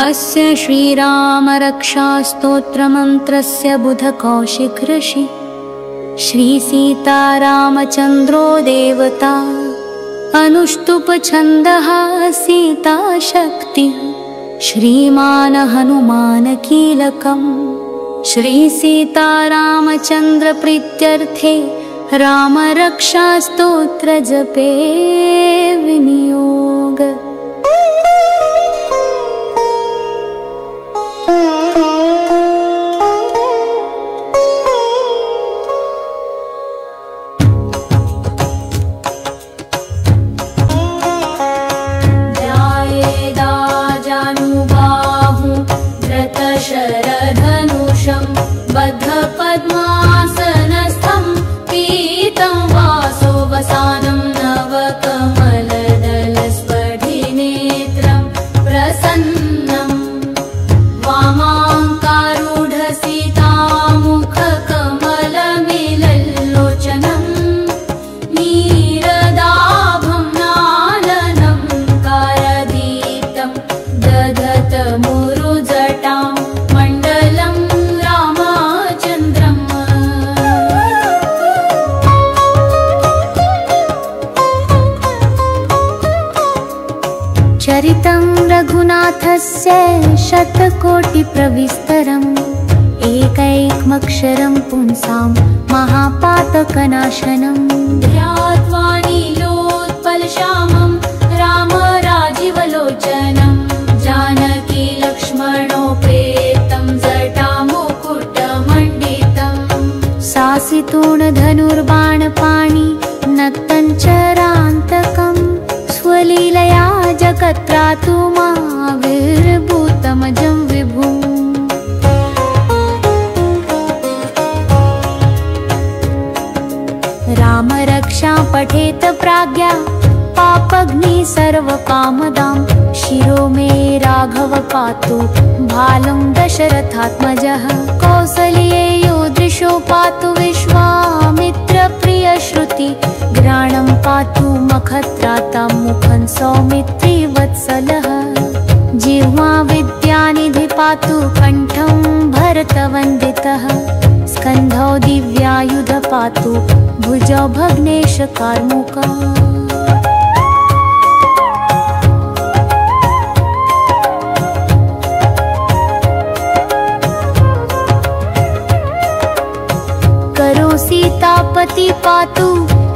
अस्य श्रीरामरक्षास्तोत्रमन्त्रस्य बुधकौशिक ऋषि श्रीसीतारामचन्द्रो देवता अनुष्टुप्छन्दः सीताशक्ति श्रीमान् हनुमानकीलकम् श्रीसीतारामचन्द्रप्रीत्यर्थे रामरक्षास्तोत्रजपे विनियोग। शरधनुषं बद्धपद्मासनस्थं पीतं वासोवसानं नवकमलदलस्फटिनेत्रं प्रसन्नं वामाङ्कारूढसीतामुखकमलमिलल्लोचनं नीरदाभं नालनं कारदीप्तं दधतमुरुजटां मण्डलं रामचन्द्रम्। चरितं रघुनाथस्य शतकोटिप्रविस्तरम् एकैकमक्षरं पुंसां महापातकनाशनम् ध्यात्वा नीलोत्पलश्यामं रामराजीवलोचनं जानकी लक्ष्मणोपेतं जटामुकुटमण्डितं सासितूणधनुर्बाणपाणि नक्तञ्चरान्तकं स्वलीलया जगत्रातुमाविर्भूतमजं विभुम्। रामरक्षां पठेत प्राज्ञा पापग्नि सर्वकामदां शिरो मे राघव पातु भालं दशरथात्मजः कौसल्येयो दृशो पातु विश्वामित्रप्रियश्रुति घ्राणं पातु मखत्रातां मुखं सौमित्री वत्सलः जिह्वा विद्यानिधि पातु कण्ठं भरतवन्दितः स्कन्धौ दिव्यायुध पातु भुजौ भग्नेश कार्मुकः। करो सीतापति पातु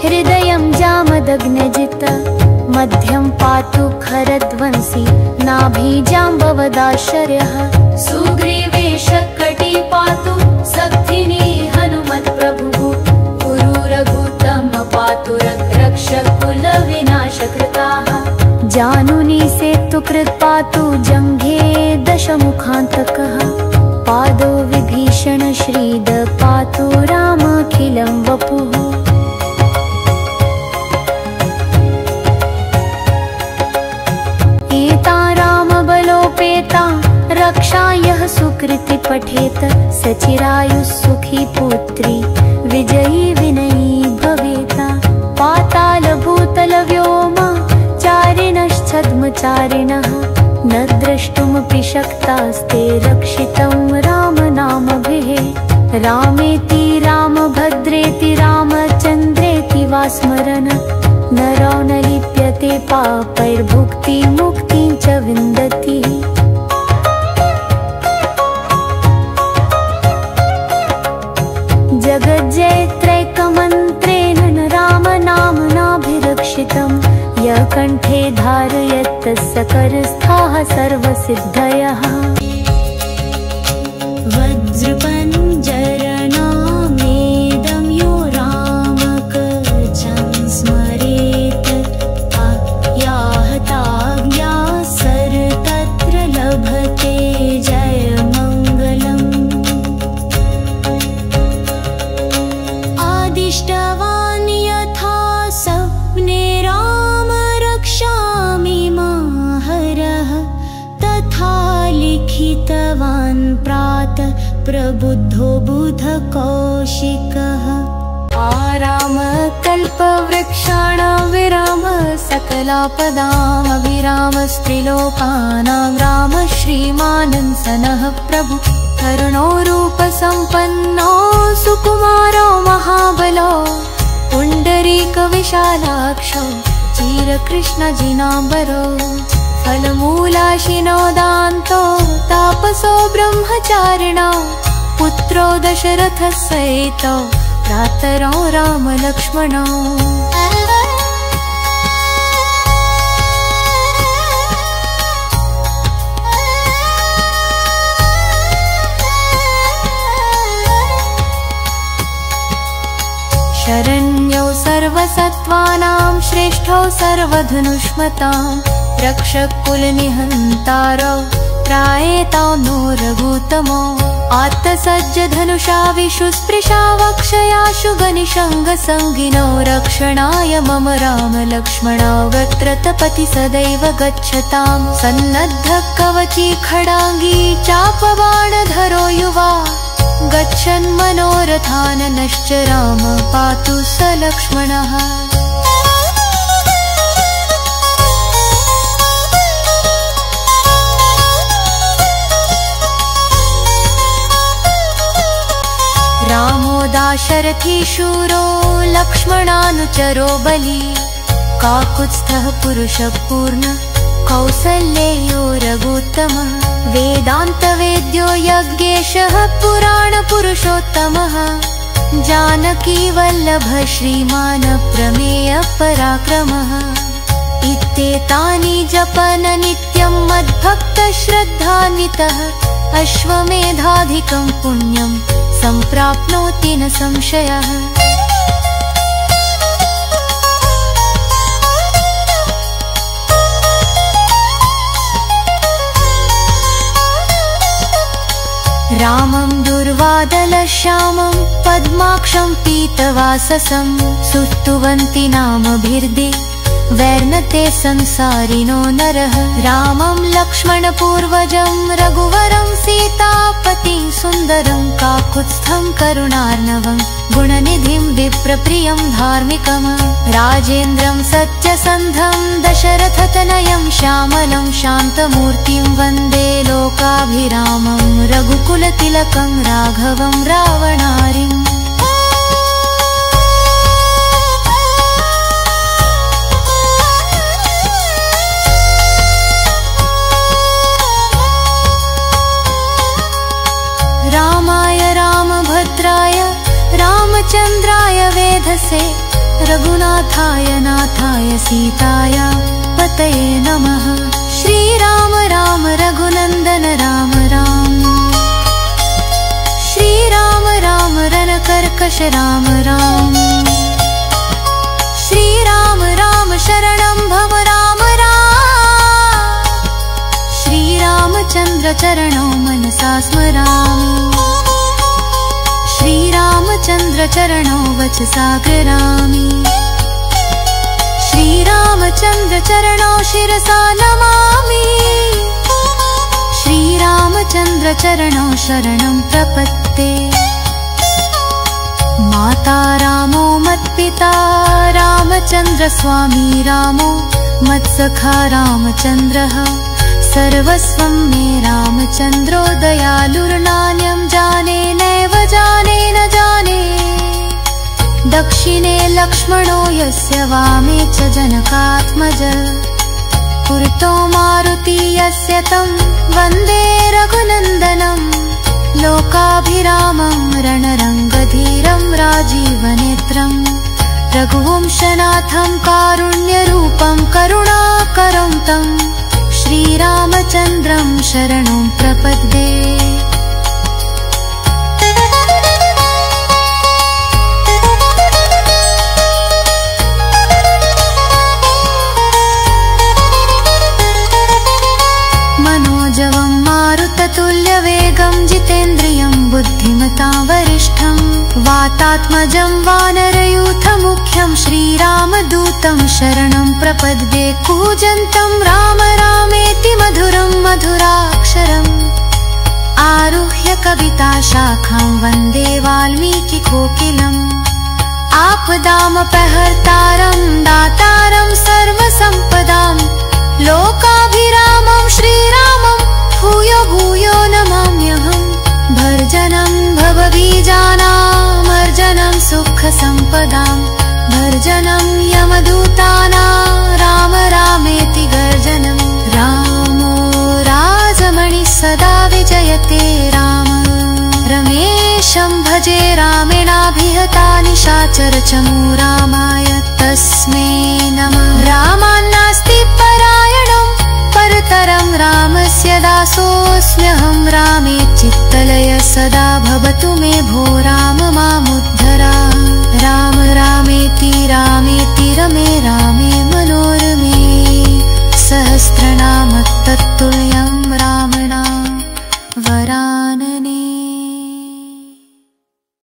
हृदयं जामदग्नजित मध्यं पातु खरध्वंसी नाभिजाम्बवदाश्चर्यः सुग्रीवेशकटी पातु सक्थिनी हनुमत्प्रभुः पुरुरघुतम पातु रक्षकुलविनाशकृताः जानुनी सेतुकृत् पातु जङ्घे दशमुखान्तकः पादो विभीषण श्रीद पातु रामखिलं वपुः। एता रामबलोपेता रक्षा यः सुकृति पठेत सचिरायुः सुखी पुत्री विजयी विनयी भवेता पातालभूतलव्योम चारिणश्छद्मचारिणः न द्रष्टुमपि शक्तास्ते रक्षितं रामनामभिः रामेति रामभद्रेति रामचन्द्रेति वा स्मरन् नरो न लिप्यते पापैर्भुक्तिमुक्तिं च विन्दति। जगज्जयत्रैकमन्त्रेण न रामनाम्नाभिरक्षितं यः कण्ठे धारयत् तस्य करस्थाः सर्वसिद्धयः। वज्रपञ्जरनामेदं यो रामकवचं स्मरेत् याहताज्ञा सर्वत्र लभते जयमङ्गलम्। आदिष्टवान् यथा स्वप्ने राम रक्षामि माहरः तथा लिखितवान् प्रातः प्रबुद्धो बुधकौशिकः। आराम कल्पवृक्षाणां विराम सकल कौसलापदाम् अभिरामस्त्रिलोकानां रामः श्रीमानन् सनः प्रभु करुणो रूपसम्पन्नो सुकुमारो महाबलो पुण्डरीकविशालाक्षो चिरकृष्णजिनाम्बरो फलमूलाशिनो दान्तो तापसो ब्रह्मचारिणो पुत्रो दशरथसहितो भ्रातरो रामलक्ष्मणो शरण्यो सर्वसत्त्वानां श्रेष्ठो सर्वधनुष्मतां रक्षकुलनिहन्तारो त्रायेतो नो रघुतमो आत्तसज्जधनुषा विशुस्पृशा वक्षयाशु गनिशङ्गसङ्गिनो रक्षणाय मम रामलक्ष्मणावत्र तपति सदैव गच्छतां सन्नद्धः कवची खडाङ्गी चापबाणधरो युवा गच्छन् मनोरथाननश्च राम पातु स लक्ष्मणः रामो दाशरथी शूरो लक्ष्मणानुचरो बली काकुत्स्थः पुरुषः पूर्ण कौसल्येयो रघुत्तमः वेदान्तवेद्यो यज्ञेशः पुराणपुरुषोत्तमः जानकी वल्लभ श्रीमान् प्रमेयः पराक्रमः इत्येतानि जपन नित्यं मद्भक्तः श्रद्धान्वितः अश्वमेधाधिकं पुण्यं सम्प्राप्नोति न संशयः रामं दुर्वादलश्यामं पद्माक्षं पीतवाससं सुस्तुवन्ति नामभिर्दे वैर्नते संसारिणो नरः रामं लक्ष्मणपूर्वजं रघुवरं सीतापतिं सुन्दरं काकुत्स्थं करुणार्णवं गुणनिधिं विप्रप्रियं धार्मिकम् राजेन्द्रं सत्यसन्धं दशरथतनयं श्यामलं शान्तमूर्तिं वन्दे लोकाभिरामं रघुकुलतिलकं राघवं रावणारिम् रामाय रामभद्राय रामचन्द्राय वेधसे रघुनाथाय नाथाय सीताय पतये नमः श्रीराम राम रघुनन्दन राम राम श्रीराम राम रणकर्कश राम राम श्रीराम राम शरणं भव राम राम श्रीरामचन्द्र चरणौ मनसा स्मरामि श्रीरामचन्द्र चरणौ वचसा गिरामि श्रीरामचन्द्र चरणौ शिरसा नमामि श्रीरामचन्द्र चरणौ शरणं प्रपत्ते माता रामो मत्पिता रामचन्द्र स्वामी रामो मत्सखा रामचन्द्रः सर्वस्वं मे रामचन्द्रो दयालुर्नान्यं जाने नैव जाने न जाने दक्षिणे लक्ष्मणो यस्य वामे च जनकात्मज पुरतो मारुति यस्य तं वन्दे रघुनन्दनं लोकाभिरामं रणरङ्गधीरं राजीवनेत्रं रघुवंशनाथं कारुण्यरूपं करुणाकरं तं श्रीरामचन्द्रं शरणं प्रपद्ये मनोजवं मारुततुल्यवेगं जितेन्द्रियं बुद्धिमतां वरिष्ठं वातात्मजं वानरयूथमुख्यं श्रीरामदूतं शरणं प्रपद्ये कूजन्तं राम रामेति मधुरं मधुराक्षरम् आरुह्य कविताशाखां वन्दे वाल्मीकिकोकिलम् आपदामपहर्तारं दातारं सर्वसम्पदां गर्जनं यमदूतानां राम रामेति गर्जनं रामो राजमणिः सदा विजयते राम रमेशं भजे रामेणाभिहता निशाचरचमू रामाय तस्मै नमः रामान्नास्ति परायणं परतरं रामस्य दासोऽस्म्यहं रामे चित्तलय सदा भवतु मे भो राम मामु